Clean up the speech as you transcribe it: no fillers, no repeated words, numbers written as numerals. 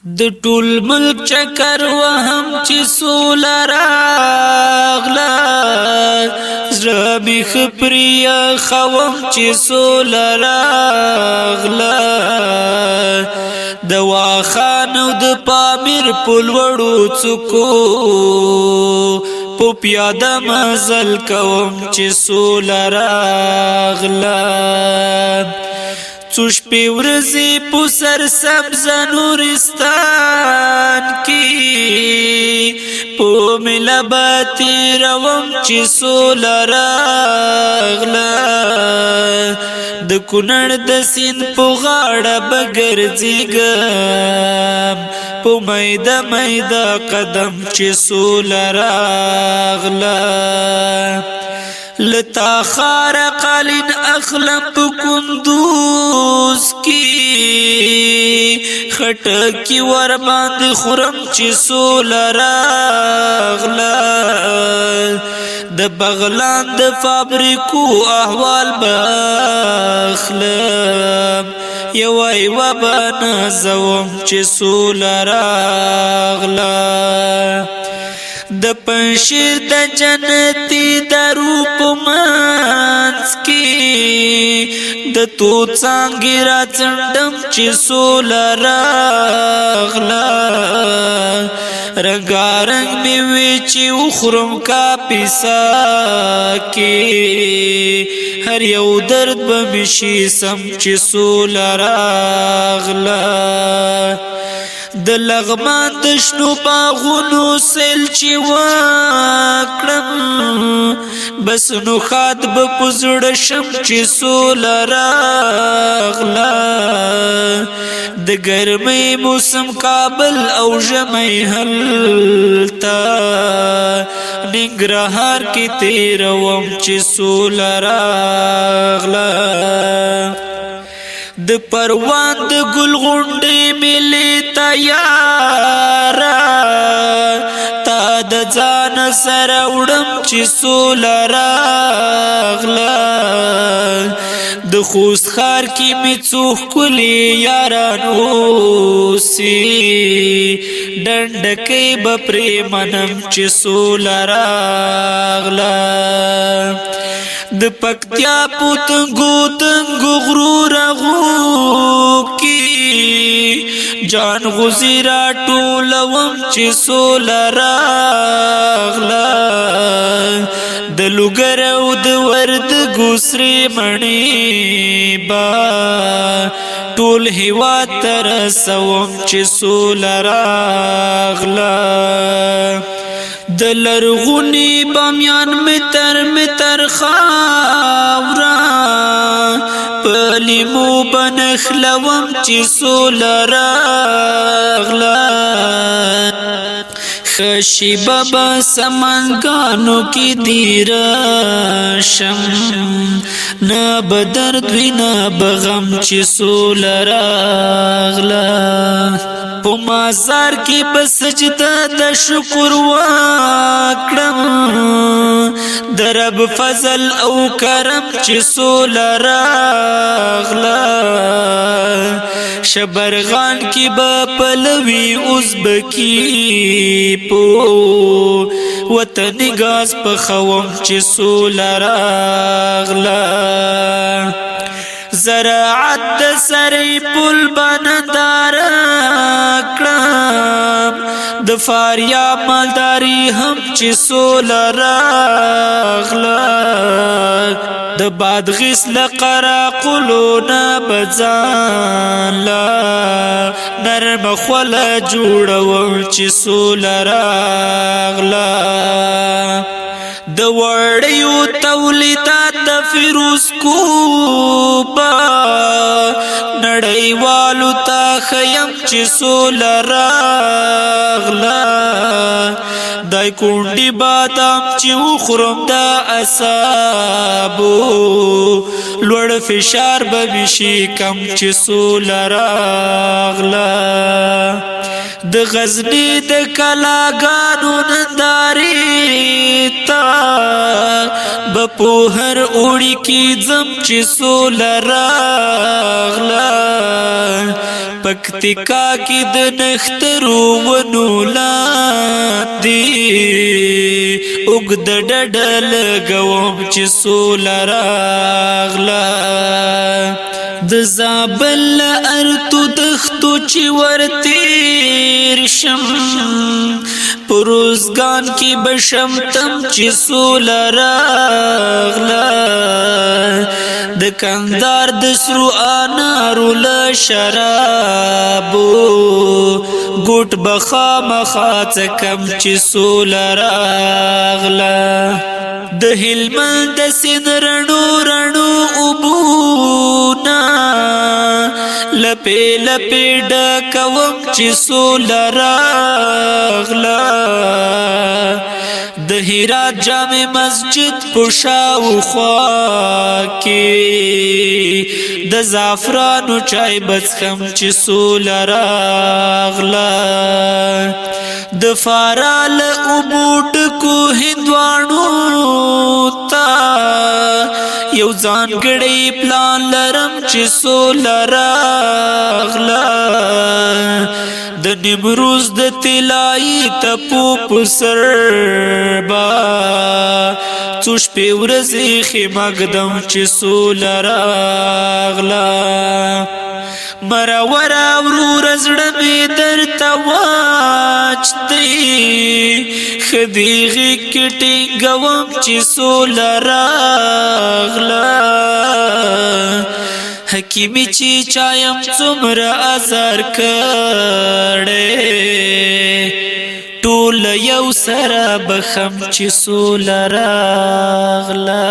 د ټول ملک چکر وهم چې سوله راغله زړه مې خپریا خوم چې سوله راغله د واخان او د پامیر په لوړو څوکو په پیاده مزل کوم چې سوله راغله څو شپې ورځې په سر سبز نورستان کې په مېله به تېروم چې سوله راغله د کونړ د سیند په غاړه به ګرځېږم په میده میده قدم چې سوله راغله لتا خار قالین اخلم په کندوز کی خټکی ور باندې خورم چې سوله راغله د بغلان د فابریکو احوال بخلم یو بنازوم چې سوله راغله د پنشیر د جنتی درو په منځ کې د تو څانګې راڅنډم چې سوله راغله رنګارنګ مېوې چې وخورم کاپیسا کې هر یو درد به مې شي سم چې سوله راغله د لغمان د شنو باغونو سیل چې وکړم بس نو خات به په زړه شم چې سوله راغله د ګرمۍ موسم کابل او ژمی هلته ننګرهار کې تېروم چې سوله راغله د پروان د ګل غونډې ملي تیاره تا د ځان سره وړم چې سوله راغله د خوست ښار کې مې څو ښکلي یاران اوسي ډنډکۍ به پرې منم چې سوله راغله د پکتیا پوتنګو تنګو غرو رغو کی جان غزی را ټولوم چې سوله راغله د لوګر او د ورد ګوسرې مڼې با ټول هېواد ته رسوم چې سوله راغله د لرغوني بامیان متر خاورا په لیمو بنخلوم چې سوله راغله خشی بابا سمنگانو کی دیرشم نا بدرد وی نا بغم چی سوله راغله پو مازار کی بسجده د شکر وکړم د رب فضل او کرم چې سوله راغله شبرغان کی با پلوی ازبکی پو وطن گاز پخوم چې سوله راغله زراعت د سری پل بندار کړم د فاریاب مالداري هم چې سوله راغله د بادغیس لقرا قلونا بځان لا نرم خوله جوړوم چې سوله راغله د وړیو تولیدات د فیروز کوبا نړیوالو ته خیم چې سوله راغله دای کونډي بادام چې وخورم د اعصابو لوړ فشار به مې شي کم چې سوله راغله د غزني د کلاګانو نندارې ته به په هر اوړي کې ځم چې سوله راغله پکتیکا کی د نخترو ونو لاندې اوږد ډډه لګوم چې سوله راغله د زابل ارتو دښتو چې ورتیر شم پروزګان کې بشم تم چې سوله راغله د کندهار د سرو انارو له شرابو ګوټ به خامخا څکم چې سوله راغله د هلمند د سیند رڼو رڼو اوبونه لپې لپې ډکوم چې سوله راغله د هرات جامع مسجد په شاوخوا کې د زعفرانو چای بڅښم چې سوله راغله د فارال اوبو ډکو هندواڼو ته یو ځانګړی پلان لرم چې سوله راغله د نیمروز د طلایي تپو په سر با څو شپې ورځې خیمه ږدم چې سوله راغله مروره وروره زړه مې درته واچتی ښه دې غېږ کې ټینګوم چې سوله راغله حکیمي چې چایم څومره ازار کړی ټول یو سره بخم چې سوله راغله